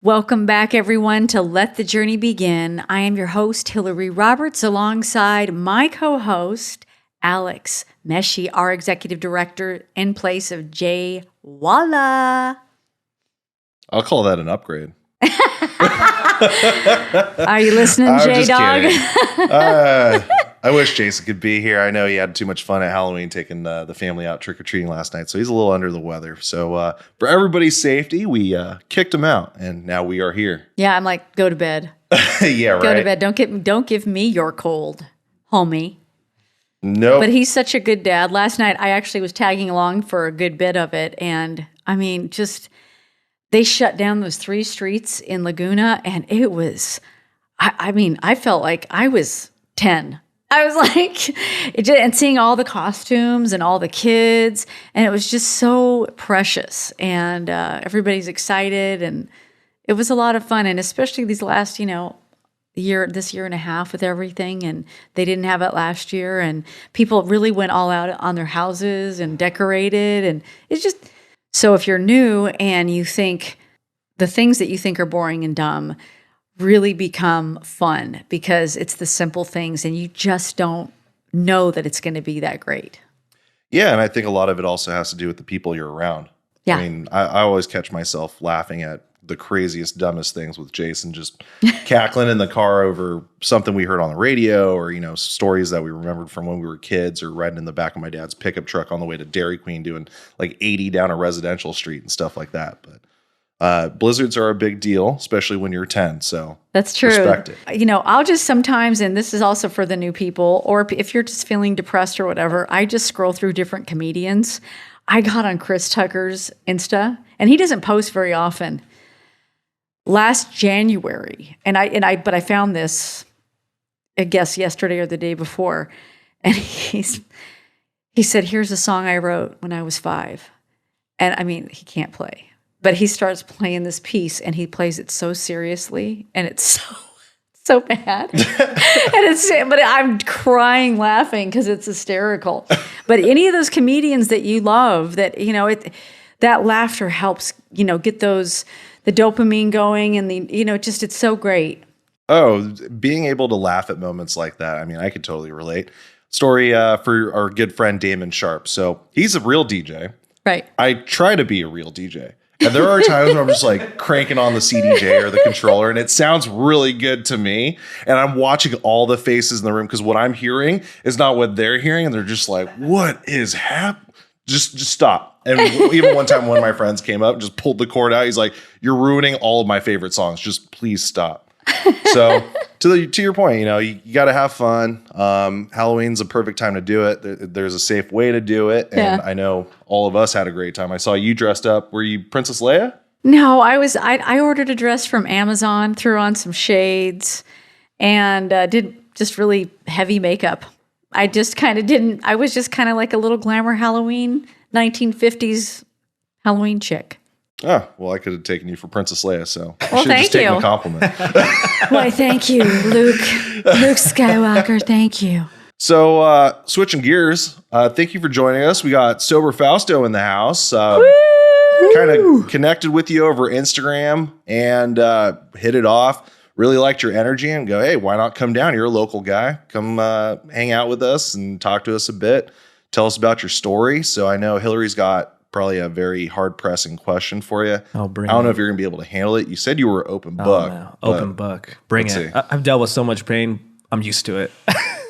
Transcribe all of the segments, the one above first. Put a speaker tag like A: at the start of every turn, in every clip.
A: Welcome back, everyone, to Let the Journey Begin. I am your host, Hilary Roberts, alongside my co-host, Alex Meshi, our executive director, in place of Jay Walla.
B: I'll call that an upgrade.
A: Are you listening, Jay Dog?
B: I wish Jason could be here. I know he had too much fun at Halloween taking the family out trick-or-treating last night, so he's a little under the weather. So for everybody's safety, we kicked him out, and now we are here.
A: Yeah, I'm like, go to bed.
B: Yeah, right.
A: Go to bed. Don't give me your cold, homie.
B: No.
A: But he's such a good dad. Last night, I actually was tagging along for a good bit of it, and I mean, they shut down those 3 streets in Laguna, and it was, I felt like I was 10. I was like, and seeing all the costumes and all the kids, and it was just so precious, and everybody's excited, and it was a lot of fun, and especially these last, this year and a half with everything, and they didn't have it last year, and people really went all out on their houses and decorated, and it's just, so if you're new and you think the things that you think are boring and dumb really become fun because it's the simple things and you just don't know that it's going to be that great.
B: Yeah, and I think a lot of it also has to do with the people you're around.
A: Yeah.
B: I mean, I always catch myself laughing at the craziest, dumbest things with Jason, just cackling in the car over something we heard on the radio or, stories that we remembered from when we were kids or riding in the back of my dad's pickup truck on the way to Dairy Queen doing like 80 down a residential street and stuff like that. But blizzards are a big deal, especially when you're 10. So
A: that's true.
B: Respect it.
A: I'll just sometimes, and this is also for the new people, or if you're just feeling depressed or whatever, I just scroll through different comedians. I got on Chris Tucker's Insta, and he doesn't post very often. Last January, but I found this, I guess yesterday or the day before, and he said, "Here's a song I wrote when I was 5," and I mean, he can't play. But he starts playing this piece, and he plays it so seriously, and it's so bad. But I'm crying laughing because it's hysterical. But any of those comedians that you love, that that laughter helps get the dopamine going, and it's so great.
B: Oh, being able to laugh at moments like that. I mean, I could totally relate. Story for our good friend Damon Sharp. So he's a real DJ.
A: Right.
B: I try to be a real DJ. And there are times where I'm just like cranking on the CDJ or the controller and it sounds really good to me. And I'm watching all the faces in the room because what I'm hearing is not what they're hearing. And they're just like, what is happening? Just stop. And even one time, one of my friends came up and just pulled the cord out. He's like, you're ruining all of my favorite songs. Just please stop. So to your point, you got to have fun. Halloween's a perfect time to do it. There's a safe way to do it. And I know all of us had a great time. I saw you dressed up. Were you Princess Leia?
A: No, I ordered a dress from Amazon, threw on some shades, and did just really heavy makeup. I just kind of didn't. I was just kind of like a little glamour Halloween, 1950s Halloween chick.
B: Oh, well, I could have taken you for Princess Leia, so
A: well,
B: should have just taken a compliment.
A: Why, thank you, Luke Skywalker, thank you.
B: So, switching gears, thank you for joining us. We got Sober Fausto in the house. Kind of connected with you over Instagram and hit it off. Really liked your energy and go, hey, why not come down? You're a local guy. Come hang out with us and talk to us a bit. Tell us about your story. So I know Hilary's got probably a very hard-pressing question for you. I don't know if you're going to be able to handle it. You said you were open book.
C: No. Open book. Bring it. I've dealt with so much pain. I'm used to it.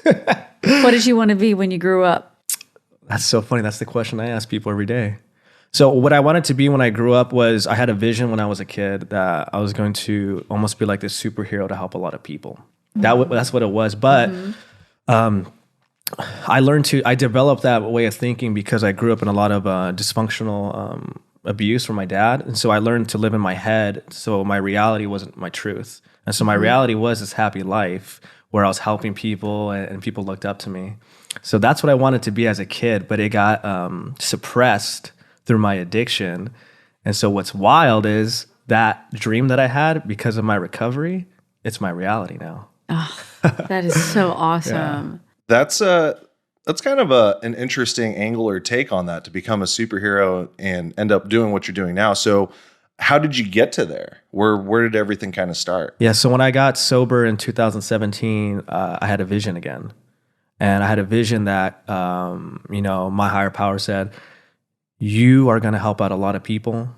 A: What did you want to be when you grew up?
C: That's so funny. That's the question I ask people every day. So what I wanted to be when I grew up was I had a vision when I was a kid that I was going to almost be like this superhero to help a lot of people. Mm-hmm. That's what it was. But I developed that way of thinking because I grew up in a lot of dysfunctional abuse from my dad. And so I learned to live in my head. So my reality wasn't my truth. And so my reality was this happy life where I was helping people and people looked up to me. So that's what I wanted to be as a kid, but it got suppressed through my addiction. And so what's wild is that dream that I had because of my recovery, it's my reality now.
A: Oh, that is so awesome.
B: Yeah. That's kind of an interesting angle or take on that, to become a superhero and end up doing what you're doing now. So how did you get to there? Where did everything kind of start?
C: Yeah. So when I got sober in 2017, I had a vision again. And I had a vision that, my higher power said, you are going to help out a lot of people.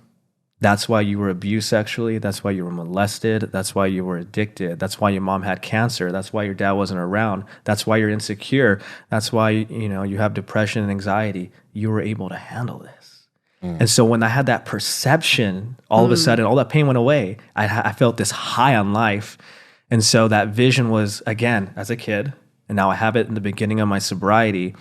C: That's why you were abused sexually. That's why you were molested. That's why you were addicted. That's why your mom had cancer. That's why your dad wasn't around. That's why you're insecure. That's why, you have depression and anxiety. You were able to handle this. And so when I had that perception, all of a sudden, all that pain went away. I felt this high on life. And so that vision was, again, as a kid, and now I have it in the beginning of my sobriety.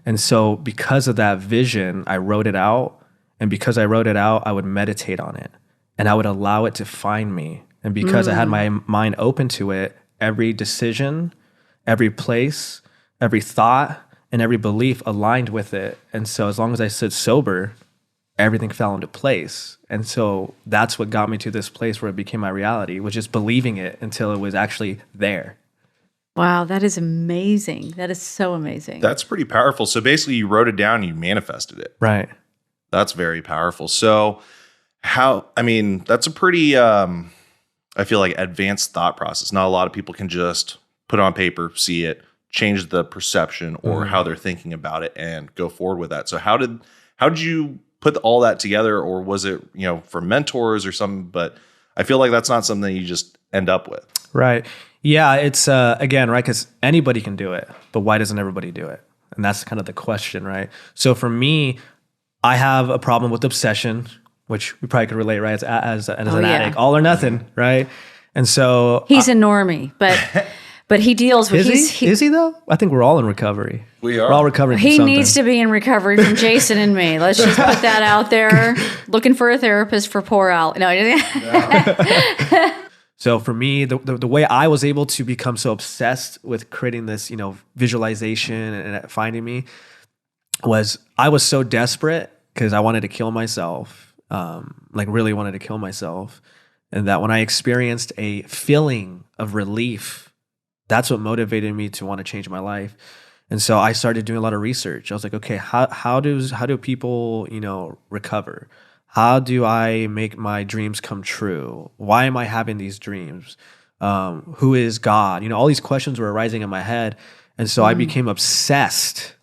C: And so because of that vision, I wrote it out. And because I wrote it out, I would meditate on it. And I would allow it to find me. And because I had my mind open to it, every decision, every place, every thought, and every belief aligned with it. And so as long as I stood sober, everything fell into place. And so that's what got me to this place where it became my reality, was just believing it until it was actually there.
A: Wow, that is amazing. That is so amazing.
B: That's pretty powerful. So basically you wrote it down and you manifested it.
C: Right.
B: That's very powerful. So that's a pretty, I feel like advanced thought process. Not a lot of people can just put it on paper, see it, change the perception or how they're thinking about it and go forward with that. So how did you put all that together, or was it, for mentors or something? But I feel like that's not something you just end up with.
C: Right. Yeah. It's, again, right. 'Cause anybody can do it, but why doesn't everybody do it? And that's kind of the question, right? So for me, I have a problem with obsession, which we probably could relate, right? As an addict, all or nothing, right? And so
A: he's a normie, but he deals with.
C: Is he though? I think we're all in recovery.
B: We are.
C: We're all recovering.
A: He
C: from something.
A: needs to be in recovery from Jason and me. Let's just put that out there. Looking for a therapist for poor Al. No.
C: So for me, the way I was able to become so obsessed with creating this, visualization and finding me was I was so desperate because I wanted to kill myself, really wanted to kill myself. And that when I experienced a feeling of relief, that's what motivated me to want to change my life. And so I started doing a lot of research. I was like, okay, how do people, recover? How do I make my dreams come true? Why am I having these dreams? Who is God? All these questions were arising in my head. And so I became obsessed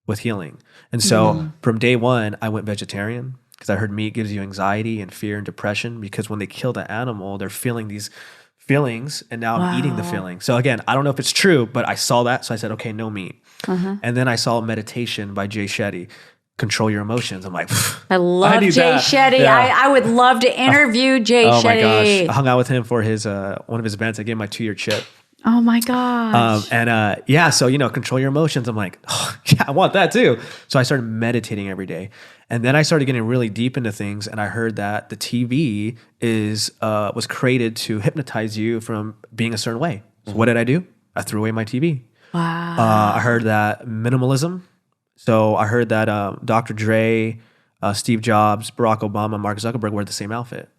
C: with healing. And so from day one, I went vegetarian because I heard meat gives you anxiety and fear and depression, because when they kill the animal, they're feeling these feelings, and now I'm eating the feeling. So again, I don't know if it's true, but I saw that. So I said, okay, no meat. And then I saw Meditation by Jay Shetty, Control Your Emotions. I'm like,
A: I love Jay Shetty. Yeah. I would love to interview Jay Shetty. Oh my gosh.
C: I hung out with him for his one of his events. I gave him my 2-year chip.
A: Oh my gosh.
C: So, Control Your Emotions. I'm like, oh, yeah, I want that too. So I started meditating every day. And then I started getting really deep into things, and I heard that the TV was created to hypnotize you from being a certain way. So what did I do? I threw away my TV.
A: Wow.
C: I heard that minimalism. So I heard that Dr. Dre, Steve Jobs, Barack Obama, Mark Zuckerberg wear the same outfit.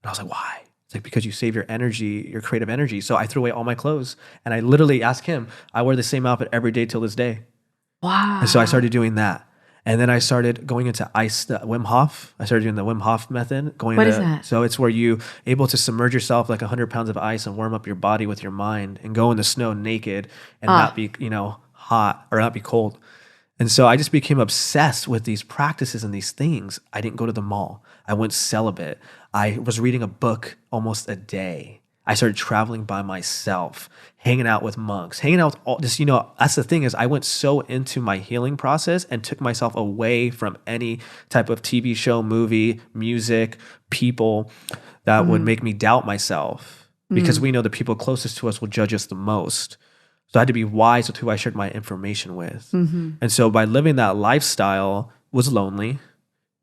C: And I was like, why? It's like, because you save your energy, your creative energy. So I threw away all my clothes, and I literally asked him, I wear the same outfit every day till this day.
A: Wow.
C: And so I started doing that. And then I started going into Wim Hof. I started doing the Wim Hof method.
A: What is that?
C: So it's where you able to submerge yourself like 100 pounds of ice and warm up your body with your mind and go in the snow naked and not be, hot or not be cold. And so I just became obsessed with these practices and these things. I didn't go to the mall. I went celibate. I was reading a book almost a day. I started traveling by myself, hanging out with monks, hanging out with all this, that's the thing is I went so into my healing process and took myself away from any type of TV show, movie, music, people that would make me doubt myself, because we know the people closest to us will judge us the most. So I had to be wise with who I shared my information with. And so by living that lifestyle, it was lonely,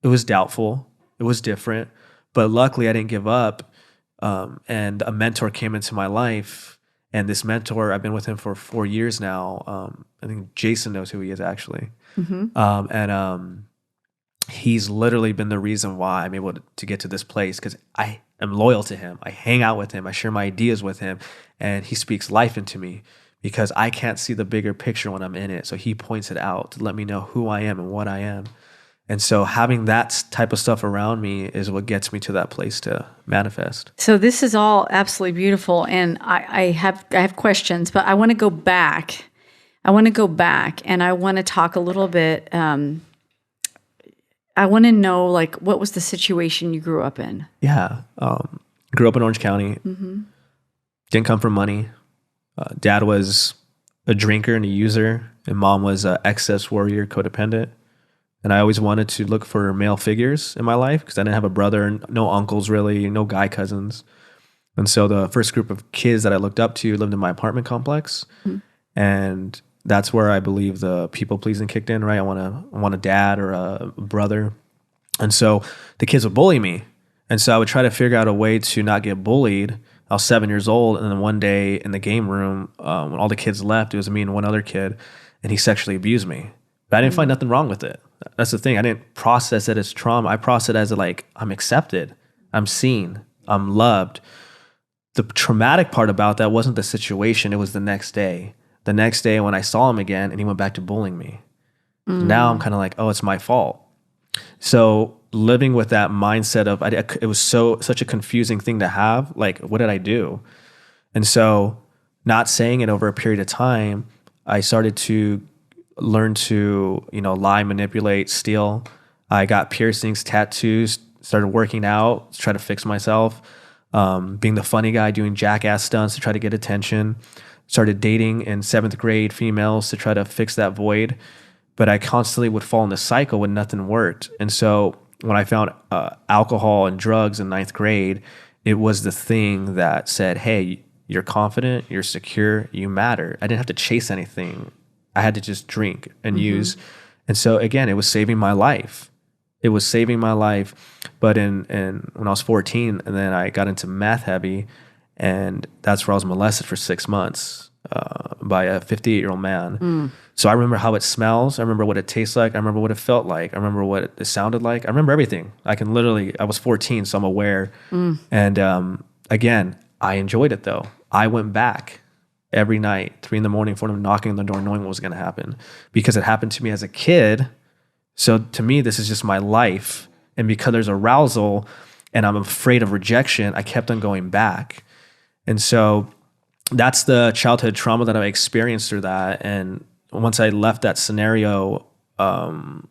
C: it was doubtful, it was different, but luckily I didn't give up. And a mentor came into my life, and this mentor, I've been with him for 4 years now. I think Jason knows who he is actually. He's literally been the reason why I'm able to get to this place, because I am loyal to him. I hang out with him. I share my ideas with him, and he speaks life into me because I can't see the bigger picture when I'm in it. So he points it out to let me know who I am and what I am. And so having that type of stuff around me is what gets me to that place to manifest.
A: So this is all absolutely beautiful, and I have questions, but I want to go back. And I want to talk a little bit. I want to know, like, what was the situation you grew up in?
C: Yeah. Grew up in Orange County. Didn't come from money. Dad was a drinker and a user, and mom was an excess warrior, codependent. And I always wanted to look for male figures in my life because I didn't have a brother, no uncles really, no guy cousins. And so the first group of kids that I looked up to lived in my apartment complex. And that's where I believe the people pleasing kicked in, right? I want a dad or a brother. And so the kids would bully me. And so I would try to figure out a way to not get bullied. I was 7 years old. And then one day in the game room, when all the kids left, it was me and one other kid, and he sexually abused me. But I didn't find nothing wrong with it. That's the thing. I didn't process it as trauma. I processed it as like, I'm accepted. I'm seen. I'm loved. The traumatic part about that wasn't the situation. It was the next day. The next day when I saw him again and he went back to bullying me. Now I'm kind of like, oh, it's my fault. So living with that mindset of, it was such a confusing thing to have. Like, what did I do? And so not saying it over a period of time, I started to learn to, lie, manipulate, steal. I got piercings, tattoos, started working out, try to fix myself, being the funny guy, doing jackass stunts to try to get attention. Started dating in 7th grade females to try to fix that void. But I constantly would fall in this cycle when nothing worked. And so when I found alcohol and drugs in 9th grade, it was the thing that said, hey, you're confident, you're secure, you matter. I didn't have to chase anything. I had to just drink and use. And so again, it was saving my life. It was saving my life. But when I was 14, and then I got into meth heavy, and that's where I was molested for 6 months by a 58-year-old man. So I remember how it smells. I remember what it tastes like. I remember what it felt like. I remember what it sounded like. I remember everything. I was 14, so I'm aware. And again, I enjoyed it though. I went back every night, 3 a.m, 4 a.m, knocking on the door, knowing what was going to happen, because it happened to me as a kid. So to me, this is just my life. And because there's arousal and I'm afraid of rejection, I kept on going back. And so that's the childhood trauma that I experienced through that. And once I left that scenario,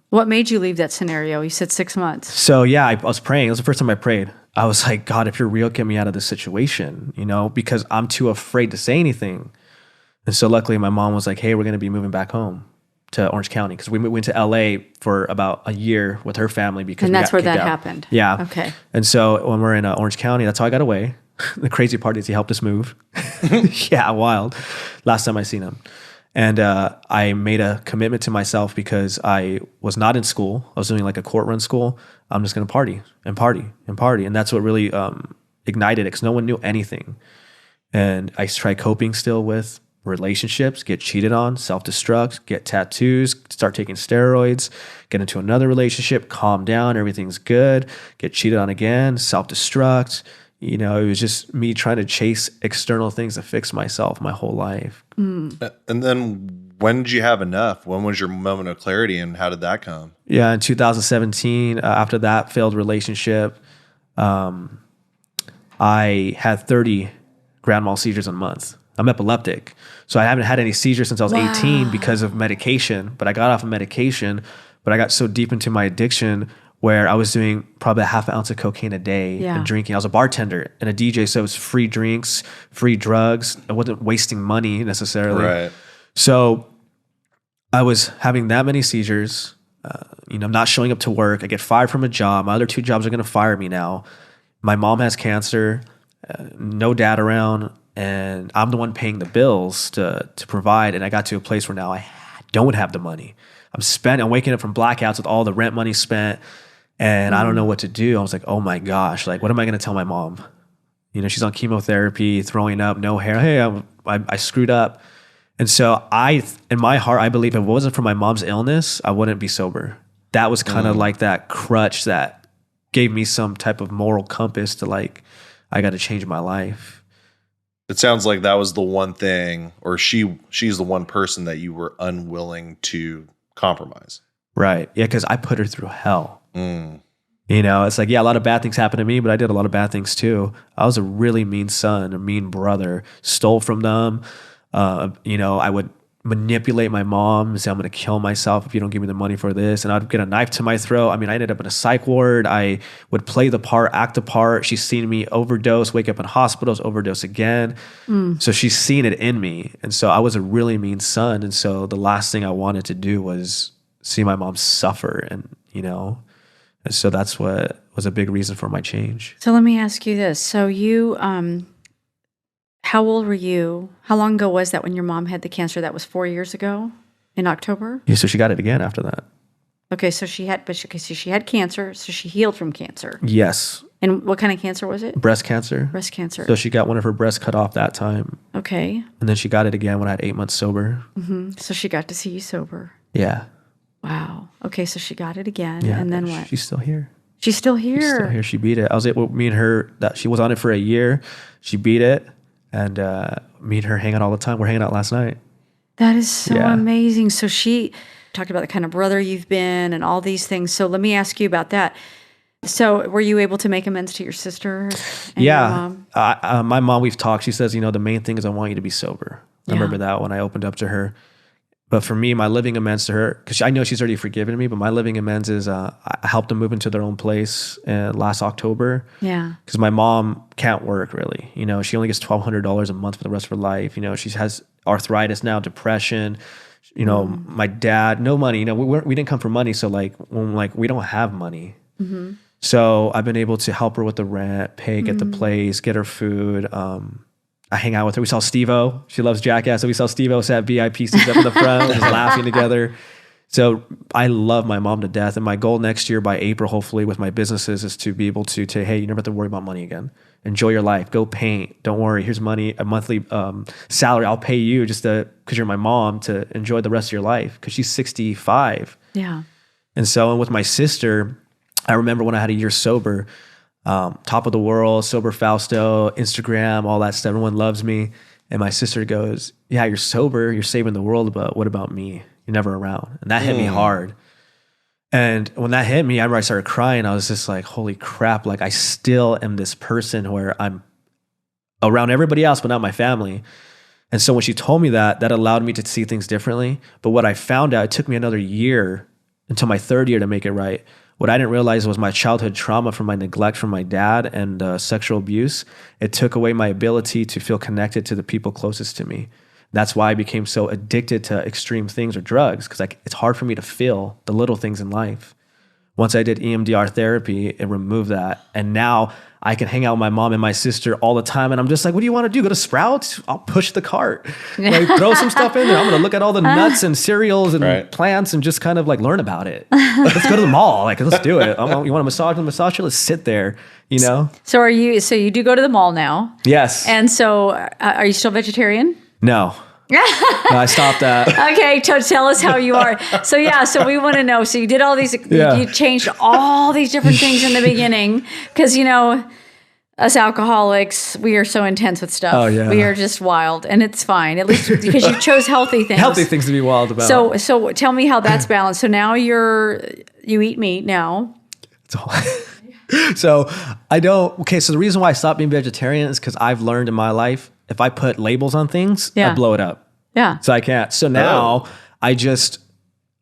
A: what made you leave that scenario? You said 6 months.
C: So yeah, I was praying. It was the first time I prayed. I was like, God, if you're real, get me out of this situation, because I'm too afraid to say anything. And so luckily my mom was like, hey, we're going to be moving back home to Orange County, because we went to LA for about a year with her family because
A: and that's where that
C: out.
A: happened.
C: Yeah.
A: Okay.
C: And so when we're in Orange County, that's how I got away. The crazy part is he helped us move. Yeah, wild. Last time I seen him. And I made a commitment to myself because I was not in school. I was doing like a court run school. I'm just going to party and party and party. And that's what really ignited it, because no one knew anything. And I tried coping still with relationships, get cheated on, self-destruct, get tattoos, start taking steroids, get into another relationship, calm down, everything's good, get cheated on again, self-destruct. It was just me trying to chase external things to fix myself my whole life.
B: And then when did you have enough? When was your moment of clarity, and how did that come?
C: Yeah, in 2017, after that failed relationship, I had 30 grand mal seizures a month. I'm epileptic. So I haven't had any seizures since I was 18 because of medication. But I got off of medication, but I got so deep into my addiction where I was doing probably a half an ounce of cocaine a day and drinking. I was a bartender and a DJ, so it was free drinks, free drugs. I wasn't wasting money necessarily.
B: Right.
C: So I was having that many seizures, not showing up to work. I get fired from a job. My other 2 jobs are going to fire me now. My mom has cancer, no dad around, and I'm the one paying the bills to provide. And I got to a place where now I don't have the money. I'm waking up from blackouts with all the rent money spent, and I don't know what to do. I was like, oh my gosh, like, what am I going to tell my mom? She's on chemotherapy, throwing up, no hair. Hey, I screwed up. And so in my heart, I believe if it wasn't for my mom's illness, I wouldn't be sober. That was kind of like that crutch that gave me some type of moral compass to like, I got to change my life.
B: It sounds like that was the one thing, or she's the one person that you were unwilling to compromise.
C: Right. Yeah, because I put her through hell.
B: Mm.
C: You know, it's like, yeah, a lot of bad things happened to me, but I did a lot of bad things too. I was a really mean son, a mean brother, stole from them. You know, I would manipulate my mom and say, I'm going to kill myself if you don't give me the money for this. And I'd get a knife to my throat. I mean, I ended up in a psych ward. I would play the part, act the part. She's seen me overdose, wake up in hospitals, overdose again. So she's seen it in me. And so I was a really mean son. And so the last thing I wanted to do was see my mom suffer. And, you know, and so that's what was a big reason for my change.
A: So let me ask you this. So you, how old were you? How long ago was that when your mom had the cancer? That was 4 years ago in October?
C: Yeah, so she got it again after that.
A: Okay, so she had cancer, so she healed from cancer.
C: Yes.
A: And what kind of cancer was it?
C: Breast cancer.
A: Breast cancer.
C: So she got one of her breasts cut off that time.
A: Okay.
C: And then she got it again when I had 8 months sober.
A: So she got to see you sober.
C: Yeah.
A: Wow. Okay, so she got it again.
C: Yeah.
A: And then what?
C: She's still here.
A: She's still here.
C: She's still here. She beat it. I was able, me and her, that she was on it for a year. She beat it. And me and her hang out all the time. We're hanging out last night.
A: That is so
C: Yeah.
A: amazing. So she talked about the kind of brother you've been and all these things. So let me ask you about that. So were you able to make amends to your sister and your mom?
C: My mom, we've talked. She says, you know, the main thing is I want you to be sober. I
A: Yeah.
C: remember that when I opened up to her. But for me, my living amends to her, because I know she's already forgiven me, but my living amends is I helped them move into their own place last October.
A: Yeah.
C: Because my mom can't work really. You know, she only gets $1,200 a month for the rest of her life. You know, she has arthritis now, depression. You know, my dad, no money. You know, we didn't come for money. So like, we don't have money. So I've been able to help her with the rent, get the place, get her food. I hang out with her. We saw Steve-O. She loves Jackass. So we saw Steve-O sat VIP seats up in the front, just laughing together. So I love my mom to death. And my goal next year by April, hopefully with my businesses, is to be able to say, hey, you never have to worry about money again. Enjoy your life. Go paint. Don't worry. Here's money, a monthly salary. I'll pay you just because you're my mom to enjoy the rest of your life, because she's 65.
A: Yeah.
C: And so with my sister, I remember when I had a year sober, top of the world, sober Fausto, Instagram, all that stuff. Everyone loves me. And my sister goes, yeah, you're sober. You're saving the world. But what about me? You're never around. And that hit me hard. And when that hit me, I remember I started crying. I was just like, holy crap. Like I still am this person where I'm around everybody else, but not my family. And so when she told me that allowed me to see things differently. But what I found out, it took me another year until my third year to make it right. What I didn't realize was my childhood trauma from my neglect from my dad and sexual abuse. It took away my ability to feel connected to the people closest to me. That's why I became so addicted to extreme things or drugs, because it's hard for me to feel the little things in life. Once I did EMDR therapy, it removed that. And now I can hang out with my mom and my sister all the time. And I'm just like, what do you want to do? Go to Sprouts? I'll push the cart. Like, throw some stuff in there. I'm going to look at all the nuts and cereals and plants and just kind of like learn about it. Let's go to the mall. Like, let's do it. You want a massage? Let's sit there, you know?
A: So you do go to the mall now.
C: Yes.
A: And so are you still vegetarian?
C: No. No, I stopped that.
A: Okay, tell us how you are. So we want to know. So you did all these, you changed all these different things in the beginning, because, you know, us alcoholics, we are so intense with stuff.
C: Oh, yeah.
A: We are just wild, and it's fine, at least because you chose healthy things.
C: Healthy things to be wild about.
A: So tell me how that's balanced. So now you eat meat now.
C: So I don't, okay, so the reason why I stopped being vegetarian is because I've learned in my life, if I put labels on things, I blow it up.
A: Yeah.
C: So I can't. So now I just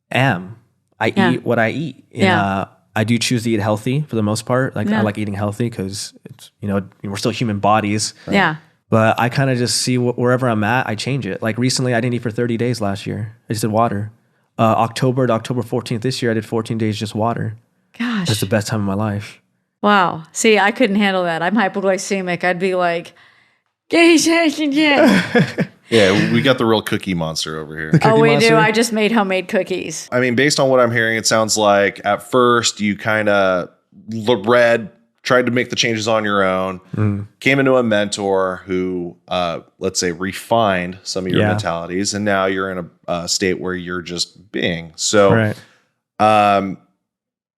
C: am. I eat what I eat. And, I do choose to eat healthy for the most part. Like I like eating healthy because it's, you know, we're still human bodies.
A: Yeah.
C: But I kind of just see wherever I'm at, I change it. Like recently I didn't eat for 30 days last year. I just did water. October to October 14th this year, I did 14 days just water.
A: Gosh.
C: That's the best time of my life.
A: Wow. See, I couldn't handle that. I'm hypoglycemic. I'd be like,
B: Yeah, we got the real cookie monster over here.
A: oh, we
C: monster?
A: do. I just made homemade cookies.
B: I mean, based on what I'm hearing, it sounds like at first you kind of tried to make the changes on your own, came into a mentor who, let's say, refined some of your mentalities, and now you're in a state where you're just being. So,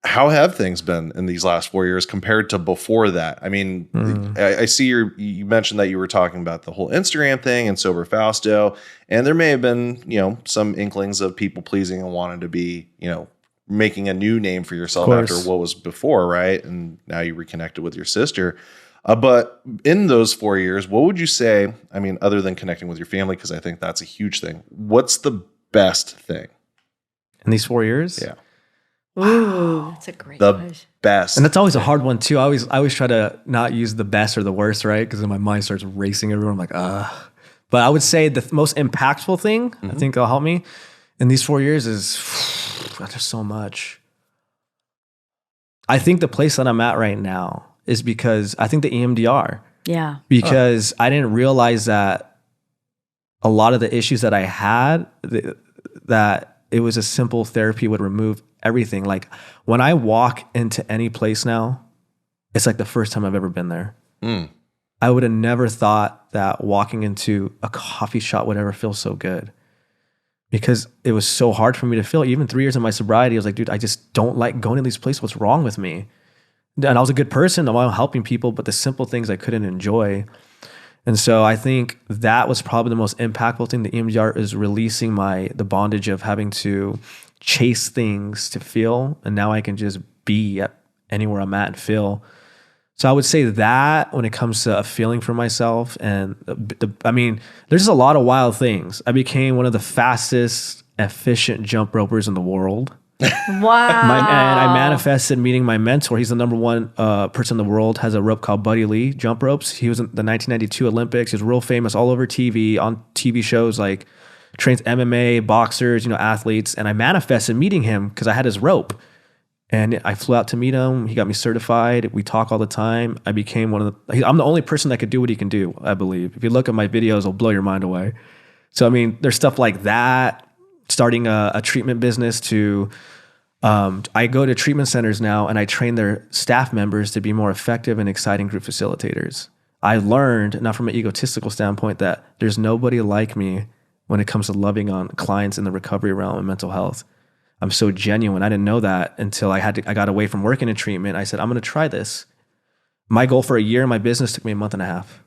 B: how have things been in these last 4 years compared to before that? I mean, I see you mentioned that you were talking about the whole Instagram thing and sober Fausto, and there may have been, you know, some inklings of people pleasing and wanting to be, you know, making a new name for yourself after what was before, right? And now you reconnected with your sister. But in those 4 years, what would you say, I mean, other than connecting with your family, because I think that's a huge thing, what's the best thing?
C: In these 4 years?
B: Yeah.
A: Ooh, that's a great question.
B: Best.
C: And that's always a hard one too. I always try to not use the best or the worst, right? Because then my mind starts racing everywhere. I'm like, But I would say the most impactful thing, I think it'll help me in these 4 years is, God, there's so much. I think the place that I'm at right now is because I think the EMDR.
A: Yeah.
C: Because I didn't realize that a lot of the issues that I had, that it was a simple therapy would remove everything. Like when I walk into any place now, it's like the first time I've ever been there. I would have never thought that walking into a coffee shop would ever feel so good, because it was so hard for me to feel. Even 3 years of my sobriety, I was like, dude, I just don't like going to these places. What's wrong with me? And I was a good person. I'm helping people, but the simple things I couldn't enjoy. And so I think that was probably the most impactful thing. The EMDR is releasing the bondage of having to chase things to feel. And now I can just be at anywhere I'm at and feel. So I would say that when it comes to a feeling for myself, and I mean, there's just a lot of wild things. I became one of the fastest, efficient jump ropers in the world.
A: Wow.
C: And I manifested meeting my mentor. He's the number one person in the world, has a rope called Buddy Lee jump ropes. He was in the 1992 Olympics. He was real famous all over TV, on TV shows, like trains MMA, boxers, athletes. And I manifested meeting him because I had his rope. And I flew out to meet him. He got me certified. We talk all the time. I became I'm the only person that could do what he can do, I believe. If you look at my videos, it'll blow your mind away. So, I mean, there's stuff like that. Starting a treatment business to, I go to treatment centers now and I train their staff members to be more effective and exciting group facilitators. I learned, not from an egotistical standpoint, that there's nobody like me when it comes to loving on clients in the recovery realm and mental health. I'm so genuine. I didn't know that until I got away from working in treatment. I said, I'm going to try this. My goal for a year in my business took me a month and a half.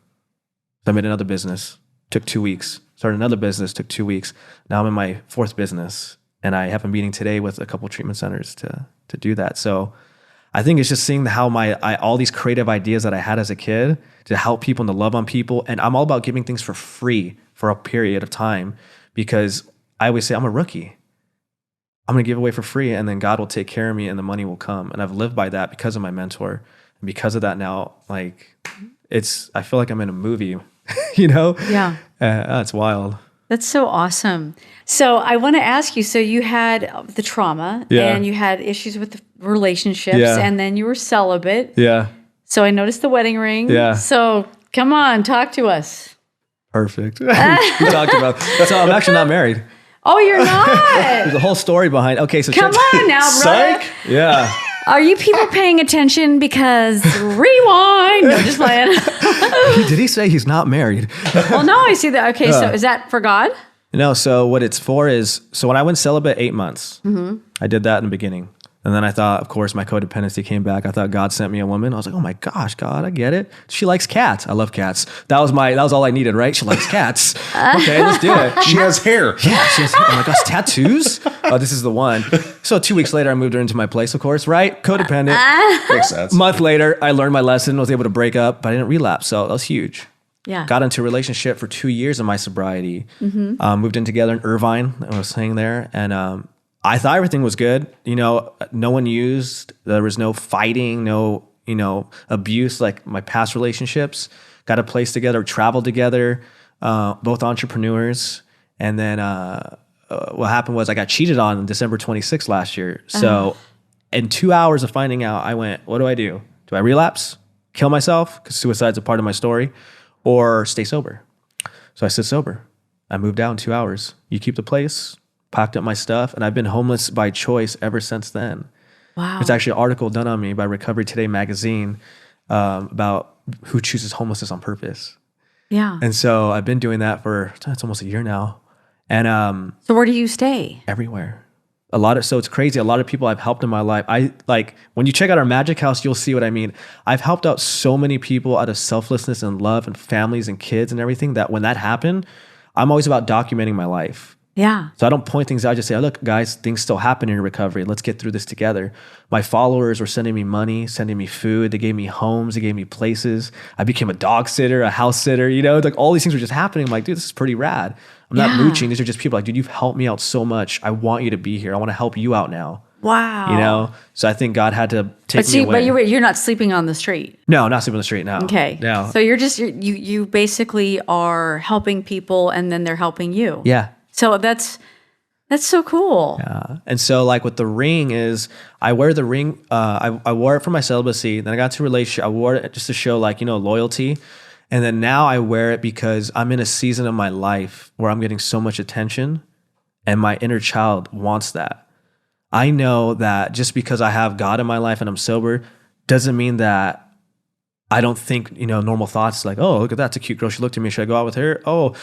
C: So I made another business, took 2 weeks. Started another business, took 2 weeks. Now I'm in my fourth business, and I have a meeting today with a couple treatment centers to do that. So I think it's just seeing how all these creative ideas that I had as a kid to help people and to love on people. And I'm all about giving things for free for a period of time, because I always say I'm a rookie. I'm going to give away for free, and then God will take care of me and the money will come. And I've lived by that because of my mentor. And because of that now, like I feel like I'm in a movie, Yeah. It's wild.
A: That's so awesome. So I want to ask you, so you had the trauma and you had issues with the relationships and then you were celibate.
C: Yeah.
A: So I noticed the wedding ring. Yeah. So come on, talk to us.
C: Perfect. We talked about, that's how I'm actually not married.
A: Oh, you're not?
C: There's a whole story behind. Okay, so
A: come on now, brother.
C: Psych. Yeah.
A: Are you people paying attention? Because rewind. No, just playing.
C: Did he say he's not married?
A: Well, no, I see that. Okay, so is that for God?
C: No, so what it's for is, so when I went celibate 8 months, I did that in the beginning. And then I thought, of course, my codependency came back. I thought God sent me a woman. I was like, oh my gosh, God, I get it. She likes cats. I love cats. That was all I needed, right? She likes cats. Okay, let's do it.
B: She has hair.
C: Yeah, she has hair. Oh my gosh, tattoos? Oh, this is the one. So 2 weeks later, I moved her into my place, of course, right? Codependent.
B: Makes sense.
C: A month later, I learned my lesson, was able to break up, but I didn't relapse. So that was huge.
A: Yeah.
C: Got into a relationship for 2 years of my sobriety. Moved in together in Irvine. I was staying there. And I thought everything was good. No one used. There was no fighting, no, abuse like my past relationships. Got a place together, traveled together, both entrepreneurs. And then what happened was I got cheated on December 26th last year. So in 2 hours of finding out, I went, what do I do? Do I relapse? Kill myself? Because suicide's a part of my story. Or stay sober? So I stayed sober. I moved out in 2 hours. You keep the place, packed up my stuff, and I've been homeless by choice ever since then.
A: Wow.
C: It's actually an article done on me by Recovery Today magazine about who chooses homelessness on purpose.
A: Yeah.
C: And so I've been doing that for, it's almost a year now. And
A: so where do you stay?
C: Everywhere. So it's crazy. A lot of people I've helped in my life. When you check out our Magic House, you'll see what I mean. I've helped out so many people out of selflessness and love and families and kids and everything, that when that happened, I'm always about documenting my life.
A: Yeah.
C: So I don't point things out. I just say, oh, look, guys, things still happen in your recovery. Let's get through this together. My followers were sending me money, sending me food. They gave me homes. They gave me places. I became a dog sitter, a house sitter. Like all these things were just happening. I'm like, dude, this is pretty rad. I'm not mooching. These are just people like, dude, you've helped me out so much. I want you to be here. I want to help you out now.
A: Wow.
C: So I think God had to take me away.
A: But you're not sleeping on the street.
C: No, not sleeping on the street. No.
A: Okay.
C: No.
A: So you basically are helping people, and then they're helping you.
C: Yeah.
A: So that's so cool.
C: Yeah. And so like with the ring is, I wear the ring. I wore it for my celibacy. Then I got to a relationship. I wore it just to show loyalty. And then now I wear it because I'm in a season of my life where I'm getting so much attention, and my inner child wants that. I know that just because I have God in my life and I'm sober doesn't mean that I don't think, normal thoughts like, oh, look at that. That's a cute girl. She looked at me. Should I go out with her? Oh,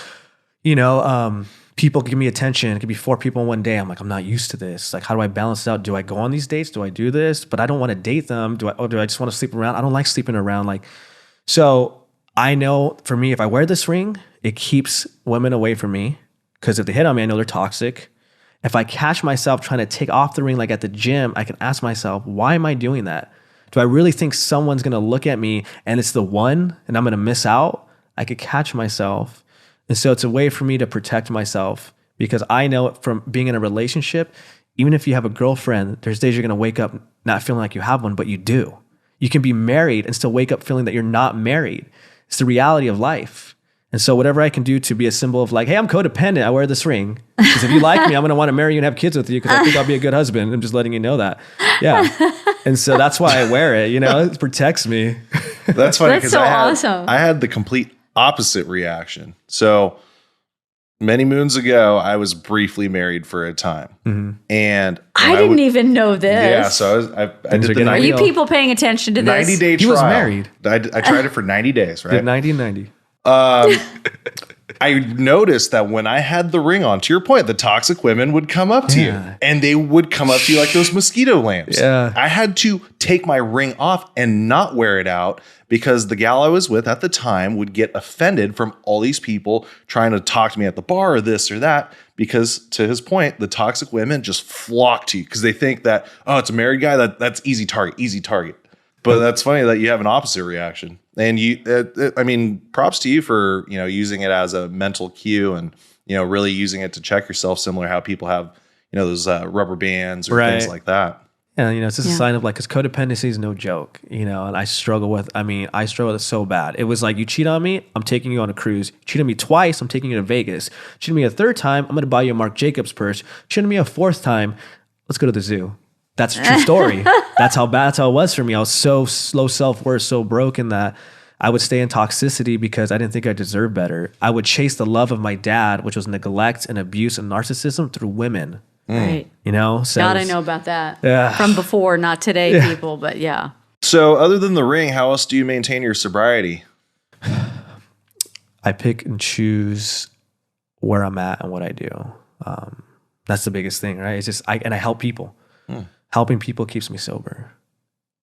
C: people give me attention. It could be 4 people in one day. I'm like, I'm not used to this. Like, how do I balance it out? Do I go on these dates? Do I do this? But I don't want to date them. Do I just want to sleep around? I don't like sleeping around. So I know for me, if I wear this ring, it keeps women away from me, because if they hit on me, I know they're toxic. If I catch myself trying to take off the ring, like at the gym, I can ask myself, why am I doing that? Do I really think someone's going to look at me and it's the one and I'm going to miss out? I could catch myself. And so it's a way for me to protect myself, because I know from being in a relationship, even if you have a girlfriend, there's days you're going to wake up not feeling like you have one, but you do. You can be married and still wake up feeling that you're not married. It's the reality of life. And so whatever I can do to be a symbol of like, hey, I'm codependent, I wear this ring. Because if you like me, I'm going to want to marry you and have kids with you, because I think I'll be a good husband. I'm just letting you know that. Yeah. And so that's why I wear it, it protects me.
B: That's funny, because
A: so awesome.
B: I had the complete opposite reaction. So many moons ago, I was briefly married for a time. Mm-hmm. And
A: I didn't even know this.
B: Yeah, so I did the 90.
A: Are you people paying attention to this?
B: 90-day trial.
C: He was married.
B: I tried it for 90 days, right?
C: Did 90 and 90.
B: I noticed that when I had the ring on, to your point, the toxic women would come up to you, and they would come up to you like those mosquito lamps.
C: Yeah.
B: I had to take my ring off and not wear it out, because the gal I was with at the time would get offended from all these people trying to talk to me at the bar or this or that, because to his point, the toxic women just flock to you because they think that, oh, it's a married guy, that's easy target. But that's funny that you have an opposite reaction. And props to you for, using it as a mental cue and, really using it to check yourself, similar to how people have, those rubber bands or things like that.
C: Yeah, it's just a sign of because codependency is no joke, and I struggle with it so bad. It was like, you cheat on me, I'm taking you on a cruise. You cheat on me twice, I'm taking you to Vegas. Cheat on me a third time, I'm going to buy you a Marc Jacobs purse. Cheat on me a fourth time, let's go to the zoo. That's a true story. That's how it was for me. I was so low self-worth, so broken that I would stay in toxicity because I didn't think I deserved better. I would chase the love of my dad, which was neglect and abuse and narcissism, through women.
A: Right.
C: So
A: God, I know about that.
C: Yeah.
A: From before, not today, people, but yeah.
B: So other than the ring, how else do you maintain your sobriety?
C: I pick and choose where I'm at and what I do. That's the biggest thing, right? It's just, I help people. Helping people keeps me sober.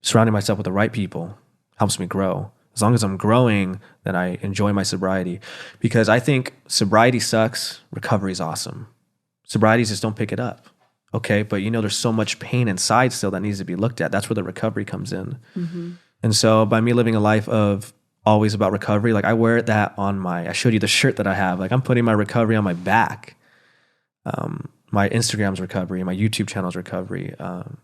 C: Surrounding myself with the right people helps me grow. As long as I'm growing, then I enjoy my sobriety, because I think sobriety sucks. Recovery is awesome. Sobriety just don't pick it up. Okay. But there's so much pain inside still that needs to be looked at. That's where the recovery comes in. Mm-hmm. And so by me living a life of always about recovery, I wear that on I showed you the shirt that I have. I'm putting my recovery on my back. My Instagram's recovery, my YouTube channel's recovery,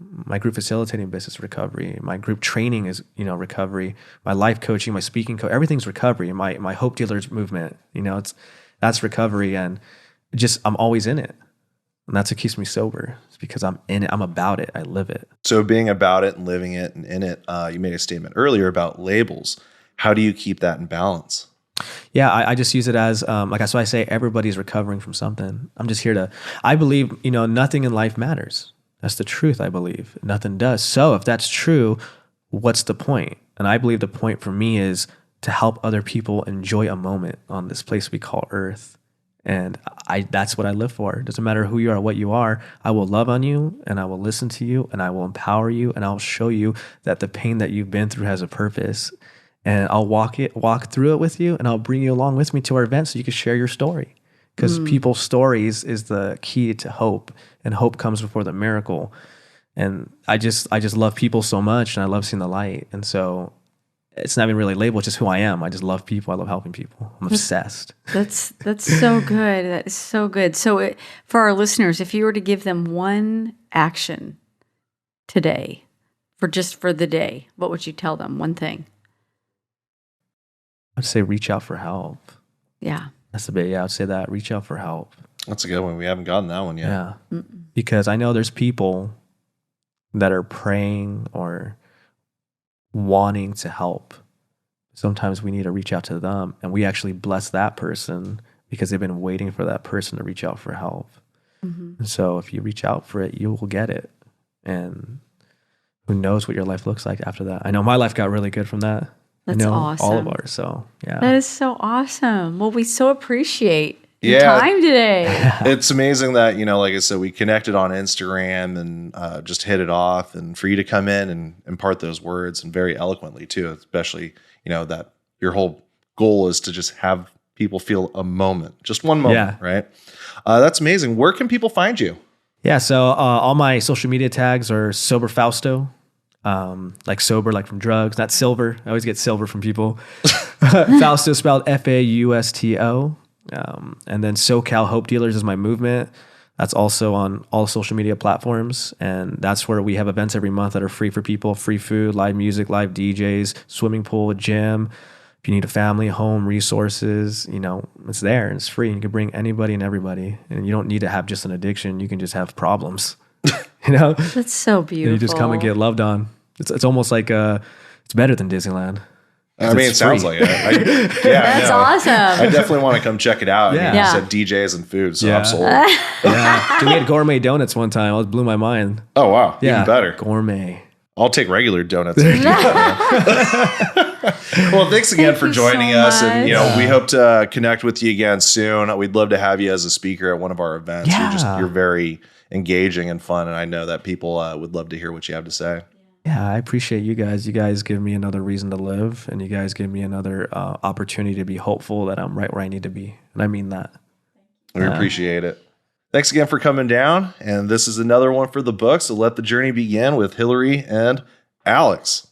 C: my group facilitating business recovery, my group training is, recovery, my life coaching, my speaking coach, everything's recovery. My Hope Dealers movement, that's recovery. And I'm always in it. And that's what keeps me sober. It's because I'm in it. I'm about it. I live it. So
B: being about it and living it and in it, you made a statement earlier about labels. How do you keep that in balance?
C: Yeah, I just use it as, that's why I say everybody's recovering from something. I'm just here I believe, nothing in life matters. That's the truth, I believe. Nothing does. So if that's true, what's the point? And I believe the point for me is to help other people enjoy a moment on this place we call Earth. And that's what I live for. It doesn't matter who you are, what you are. I will love on you, and I will listen to you, and I will empower you, and I'll show you that the pain that you've been through has a purpose. And I'll walk through it with you, and I'll bring you along with me to our event so you can share your story. because people's stories is the key to hope, and hope comes before the miracle. And I just love people so much, and I love seeing the light. And so it's not even really labeled, it's just who I am. I just love people. I love helping people. I'm obsessed.
A: That's so good. That is so good. So for our listeners, if you were to give them one action today, for the day, what would you tell them? One thing.
C: I'd say reach out for help.
A: Yeah.
C: That's the bit. Yeah, I'd say that. Reach out for help.
B: That's a good one. We haven't gotten that one yet.
C: Yeah. Because I know there's people that are praying or wanting to help. Sometimes we need to reach out to them, and we actually bless that person because they've been waiting for that person to reach out for help. And so if you reach out for it, you will get it. And who knows what your life looks like after that. I know my life got really good from that.
A: That's
C: I know
A: awesome.
C: all of ours. So yeah.
A: That is so awesome. Well, we so appreciate your
B: Yeah.
A: time today.
B: It's amazing that, like I said, we connected on Instagram and just hit it off, and for you to come in and impart those words, and very eloquently too, especially, that your whole goal is to just have people feel a moment, just one moment, right? That's amazing. Where can people find you?
C: Yeah. So all my social media tags are Sober Fausto. Like sober, like from drugs, not silver. I always get silver from people. Fausto spelled Fausto. And then SoCal Hope Dealers is my movement. That's also on all social media platforms. And that's where we have events every month that are free for people, free food, live music, live DJs, swimming pool, gym. If you need a family, home, resources, it's there and it's free. You can bring anybody and everybody. And you don't need to have just an addiction. You can just have problems.
A: That's so beautiful.
C: You just come and get loved on. It's almost like it's better than Disneyland.
B: I mean, it sounds like it.
A: That's awesome.
B: I definitely want to come check it out.
C: Yeah.
B: I mean, you said DJs and food, so I'm sold.
C: Yeah. We had gourmet donuts one time. It blew my mind.
B: Oh, wow.
C: Yeah.
B: Even better.
C: Gourmet.
B: I'll take regular donuts. Well, thanks again for joining
A: so
B: us. And,
A: much.
B: we hope to connect with you again soon. We'd love to have you as a speaker at one of our events.
C: Yeah.
B: You're very engaging and fun. And I know that people would love to hear what you have to say.
C: Yeah, I appreciate you guys. You guys give me another reason to live, and you guys give me another opportunity to be hopeful that I'm right where I need to be. And I mean that.
B: We appreciate it. Thanks again for coming down. And this is another one for the book. So let the journey begin with Hilary and Alex.